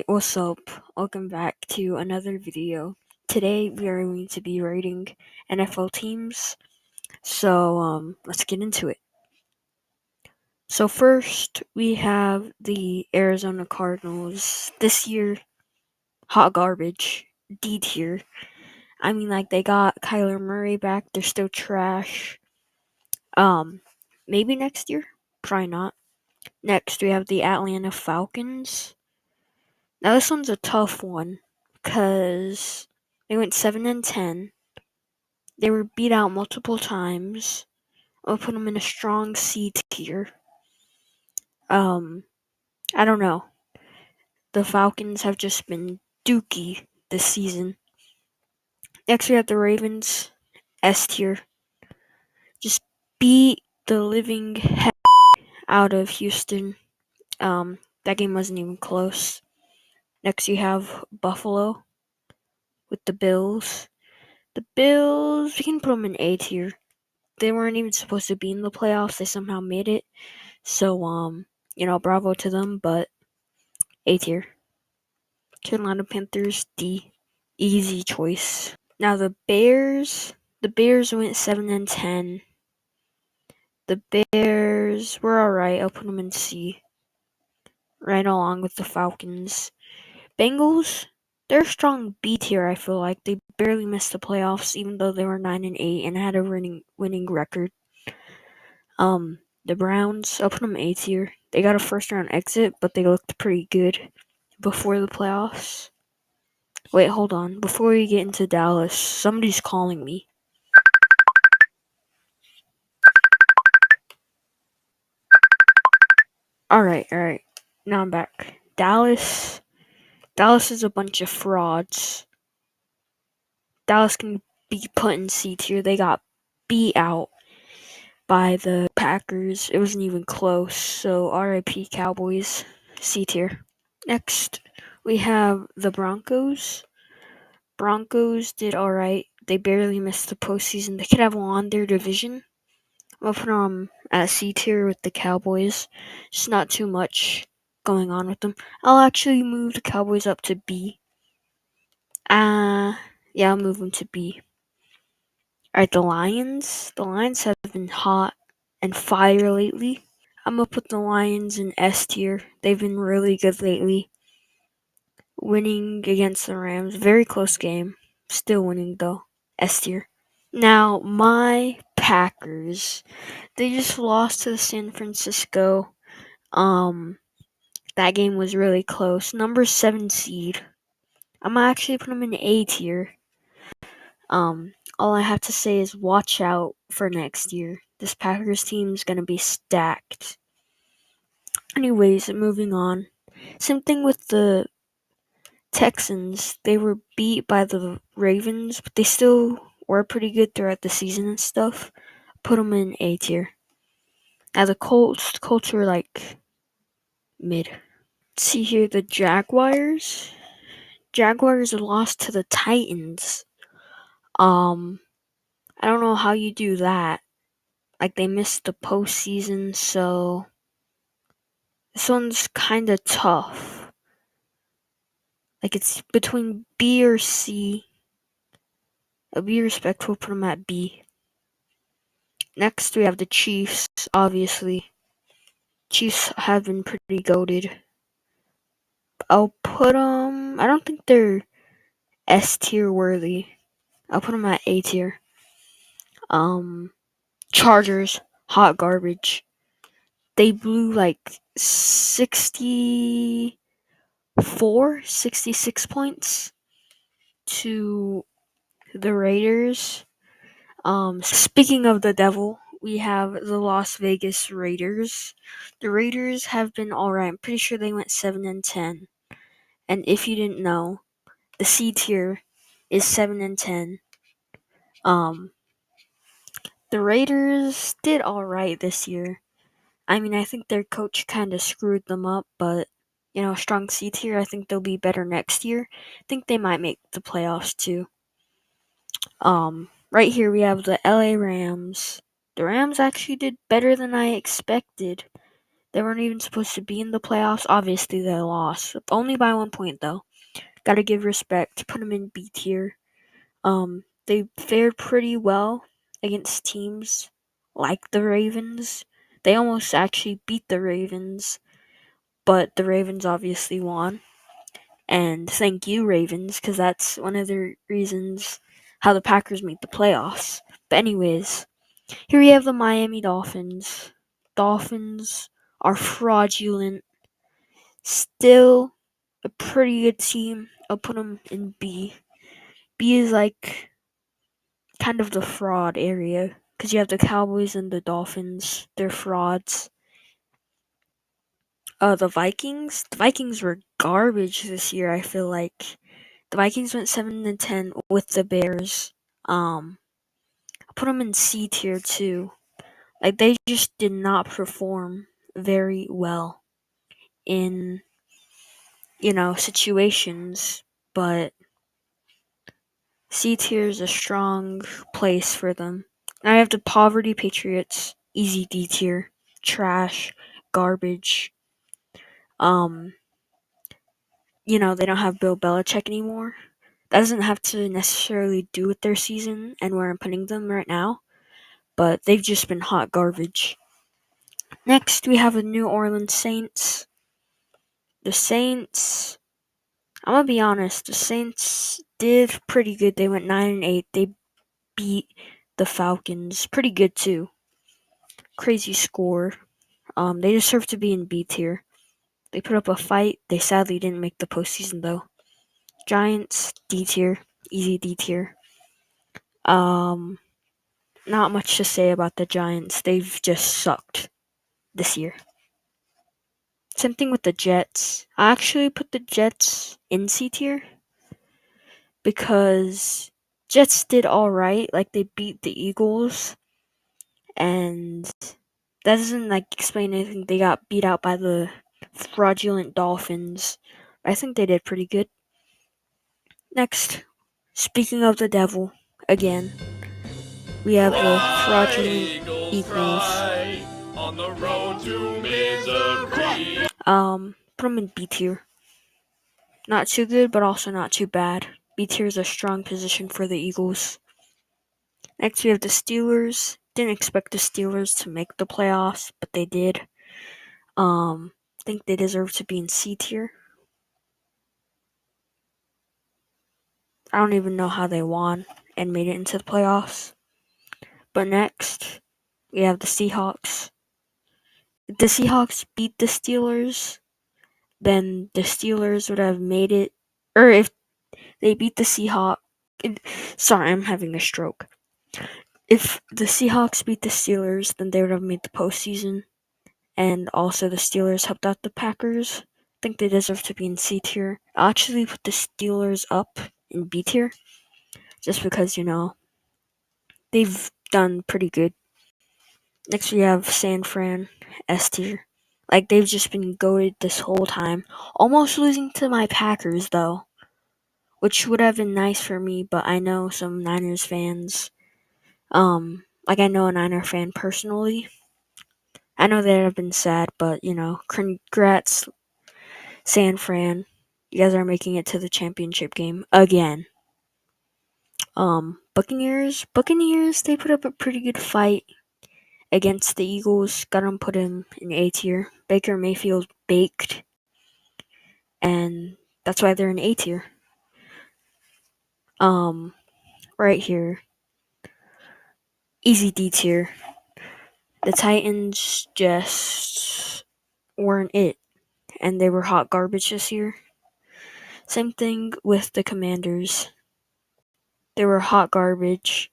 Alright, what's up? Welcome back to another video. Today we are going to be rating NFL teams. So, let's get into it. So first, we have the Arizona Cardinals. This year, hot garbage. D tier. I mean, like, they got Kyler Murray back. They're still trash. Maybe next year? Probably not. Next, we have the Atlanta Falcons. Now, this one's a tough one because they went 7-10. They were beat out multiple times. I'll put them in a strong C tier. I don't know. The Falcons have just been dookie this season. Next, we have the Ravens, S tier. Just beat the living heck out of Houston. That game wasn't even close. Next, you have Buffalo with the Bills. The Bills, we can put them in A tier. They weren't even supposed to be in the playoffs. They somehow made it. So, bravo to them, but A tier. Carolina Panthers, D. Easy choice. Now the Bears went 7-10. The Bears were alright. I'll put them in C. Right along with the Falcons. Bengals, they're a strong B tier, I feel like. They barely missed the playoffs, even though they were 9-8 and had a winning record. The Browns, I'll put them A tier. They got a first round exit, but they looked pretty good before the playoffs. Wait, hold on. Before we get into Dallas, somebody's calling me. Alright. Now I'm back. Dallas is a bunch of frauds. Dallas can be put in C tier. They got beat out by the Packers. It wasn't even close. So RIP Cowboys, C tier. Next, we have the Broncos. Broncos did alright. They barely missed the postseason. They could have won their division. I'll put them at C tier with the Cowboys. Just not too much going on with them. I'll actually move the Cowboys up to B. Yeah, I'll move them to B. Alright, the Lions. The Lions have been hot and fire lately. I'm gonna put the Lions in S tier. They've been really good lately. Winning against the Rams. Very close game. Still winning though. S tier. Now, my Packers. They just lost to San Francisco. That game was really close. Number 7 seed. I'm actually put them in A tier. All I have to say is watch out for next year. This Packers team is gonna be stacked. Anyways, moving on. Same thing with the Texans. They were beat by the Ravens, but they still were pretty good throughout the season and stuff. Put them in A tier. Now the Colts were like mid. Let's see here, the Jaguars. Jaguars lost to the Titans. I don't know how you do that. Like, they missed the postseason, so this one's kind of tough. Like, it's between B or C. I'll be respectful, put them at B. Next, we have the Chiefs, obviously. Chiefs have been pretty goated. I'll put them... I don't think they're S tier worthy. I'll put them at A tier. Chargers, hot garbage. They blew like 66 points to the Raiders. Speaking of the devil, we have the Las Vegas Raiders. The Raiders have been alright. I'm pretty sure they went 7-10. And if you didn't know, the C tier is 7-10. The Raiders did alright this year. I mean, I think their coach kind of screwed them up, but, strong C tier. I think they'll be better next year. I think they might make the playoffs too. Right here we have the LA Rams. The Rams actually did better than I expected. They weren't even supposed to be in the playoffs. Obviously, they lost. Only by 1 point, though. Gotta give respect. Put them in B tier. They fared pretty well against teams like the Ravens. They almost actually beat the Ravens, but the Ravens obviously won. And thank you, Ravens, because that's one of the reasons how the Packers made the playoffs. But anyways, here we have the Miami Dolphins. Dolphins are fraudulent. Still a pretty good team. I'll put them in B. B is like kind of the fraud area because you have the Cowboys and the Dolphins. They're frauds. The Vikings. The Vikings were garbage this year. I feel like the Vikings went 7-10 with the Bears. I put them in C tier too. Like they just did not perform very well in situations, but C tier is a strong place for them. I have the Poverty Patriots, easy D tier, trash, garbage. They don't have Bill Belichick anymore. That doesn't have to necessarily do with their season and where I'm putting them right now, but they've just been hot garbage. Next, we have the New Orleans Saints. The Saints, I'm gonna be honest, the Saints did pretty good. They went 9-8. They beat the Falcons. Pretty good too. Crazy score. They deserve to be in B tier. They put up a fight. They sadly didn't make the postseason though. Giants, D tier. Easy D tier. Not much to say about the Giants. They've just sucked this year. Same thing with the Jets. I actually put the Jets in C tier because Jets did alright. Like they beat the Eagles, and that doesn't explain anything. They got beat out by the fraudulent Dolphins. I think they did pretty good. Next, speaking of the devil, again, we have the fraudulent Eagles. On the road to misery. Put them in B tier. Not too good, but also not too bad. B tier is a strong position for the Eagles. Next, we have the Steelers. Didn't expect the Steelers to make the playoffs, but they did. Think they deserve to be in C tier. I don't even know how they won and made it into the playoffs. But next, we have the Seahawks. If the Seahawks beat the Steelers, then the Steelers would have made it. Or if they beat the Seahawks. Sorry, I'm having a stroke. If the Seahawks beat the Steelers, then they would have made the postseason. And also the Steelers helped out the Packers. I think they deserve to be in C tier. I'll actually put the Steelers up in B tier. Just because, they've done pretty good. Next we have San Fran, S tier. They've just been goated this whole time. Almost losing to my Packers, though. Which would have been nice for me, but I know some Niners fans. I know a Niner fan personally. I know they have been sad, but, congrats, San Fran. You guys are making it to the championship game again. Buccaneers, they put up a pretty good fight against the Eagles. Got them put in A tier. Baker Mayfield baked, and that's why they're in A tier. Right here, easy D tier. The Titans just weren't it, and they were hot garbage this year. Same thing with the Commanders. They were hot garbage.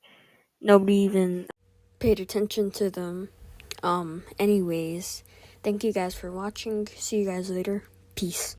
Nobody even paid attention to them. Anyways, thank you guys for watching. See you guys later. Peace.